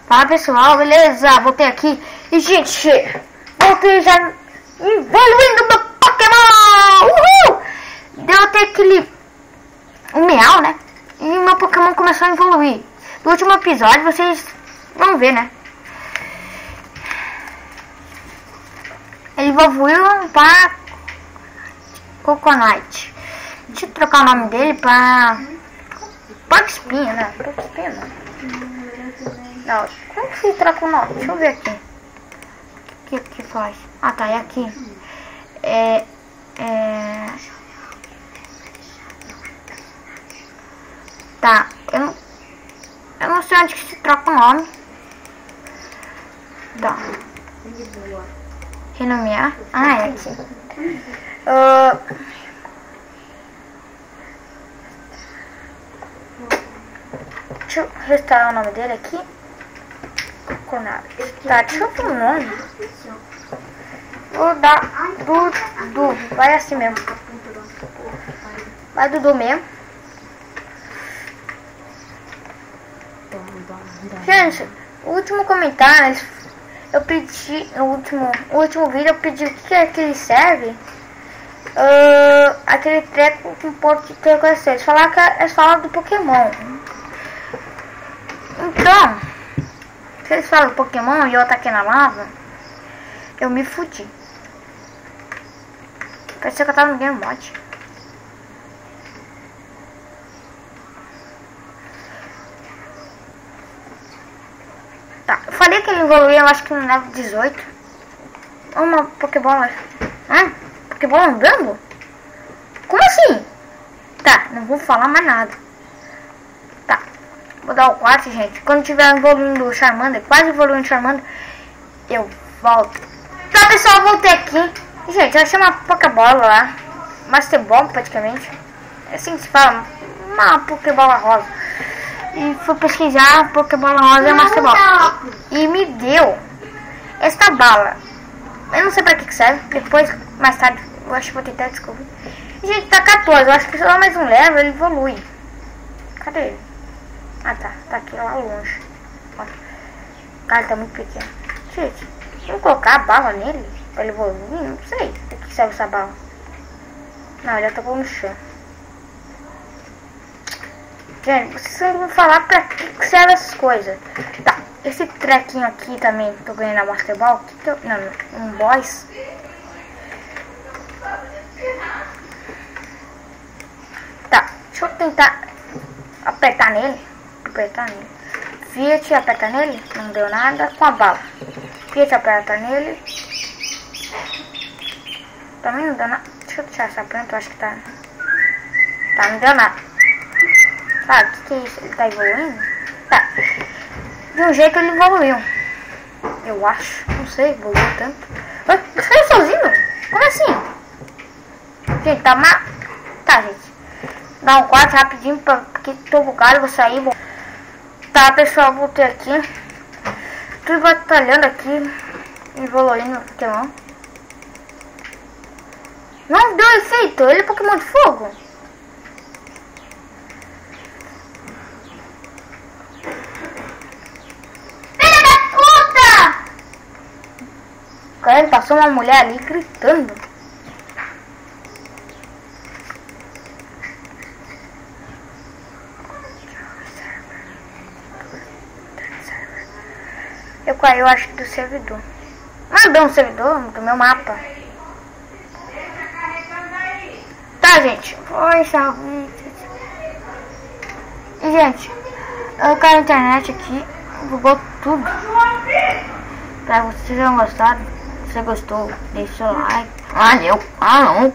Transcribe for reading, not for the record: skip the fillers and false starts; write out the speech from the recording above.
Fala pessoal, beleza? Voltei aqui e gente, voltei já evoluindo meu Pokémon! Uhul! Deu até aquele meow, né? E meu Pokémon começou a evoluir. No último episódio vocês vão ver, né? Ele evoluiu para Coconut. Deixa eu trocar o nome dele para Porco-espinho, né? Porco-espinho não, como que se troca o nome? Deixa eu ver aqui. O que faz? Ah, tá, é aqui. Tá, eu não sei onde que se troca o nome. Tá. Renomear? Ah, é aqui. Deixa eu restaurar o nome dele aqui. Tá, deixa eu ver o nome. Vou dar Dudu. Vai assim mesmo. Vai Dudu mesmo. Gente, o último comentário eu pedi, no último vídeo eu pedi o que é que ele serve. Aquele treco com porto de ter com vocês. Falar que é só do Pokémon. Então, se eles falam Pokémon e eu ataquei na lava, eu me fudi. Parecia que eu tava no Game Mod. Tá, eu falei que ele evoluiu, eu acho que no level 18. Uma Pokébola. Pokébola andando? Como assim? Tá, não vou falar mais nada. Tá, vou dar o 4, gente. Quando tiver evoluindo o Charmander, quase evoluindo o Charmander, eu volto. Tá, pessoal, eu voltei aqui. Gente, eu achei uma Pokébola lá. Master Ball, praticamente. É assim que se fala. Uma Pokébola rosa. E fui pesquisar Pokébola rosa e Master Ball. E me deu esta bala. Eu não sei pra que serve. Depois, mais tarde, eu acho que vou tentar descobrir. Gente, tá 14. Eu acho que só mais um level ele evolui. Cadê ele? Ah, tá. Tá aqui lá longe. Ó. O cara tá muito pequeno. Gente, vamos colocar a bala nele pra ele evoluir? Não sei pra que serve essa bala. Não, ele já tocou no chão. Gente, vocês vão falar pra que serve essas coisas. Tá, esse trequinho aqui também tô ganhando a Master Ball. Não, um boss. Tá, deixa eu tentar apertar nele. Fiat, aperta nele. Não deu nada com a bala. Fiat, aperta nele. Também não deu nada. Deixa eu deixar essa planta, eu acho que tá. Tá, não deu nada. Tá, o que é isso? Ele tá evoluindo? Tá. De um jeito ele evoluiu. Eu acho. Não sei, evoluiu tanto. Mas saiu sozinho? Como assim? Gente, tá mal. Tá, gente. Dá um 4 rapidinho, porque tô bugado, vou sair. Tá, pessoal, voltei aqui. Tô batalhando aqui. Evoluindo o Pokémon. Não deu efeito, ele é Pokémon de fogo. Filha da puta! Cara, passou uma mulher ali gritando. Eu caiu, acho que do servidor. Mandou um servidor do meu mapa. Tá, gente. Oi, salve. E, gente, eu caí na internet aqui. Bugou tudo. Pra vocês terem gostado. Se você gostou, deixa o like. Valeu. Falou.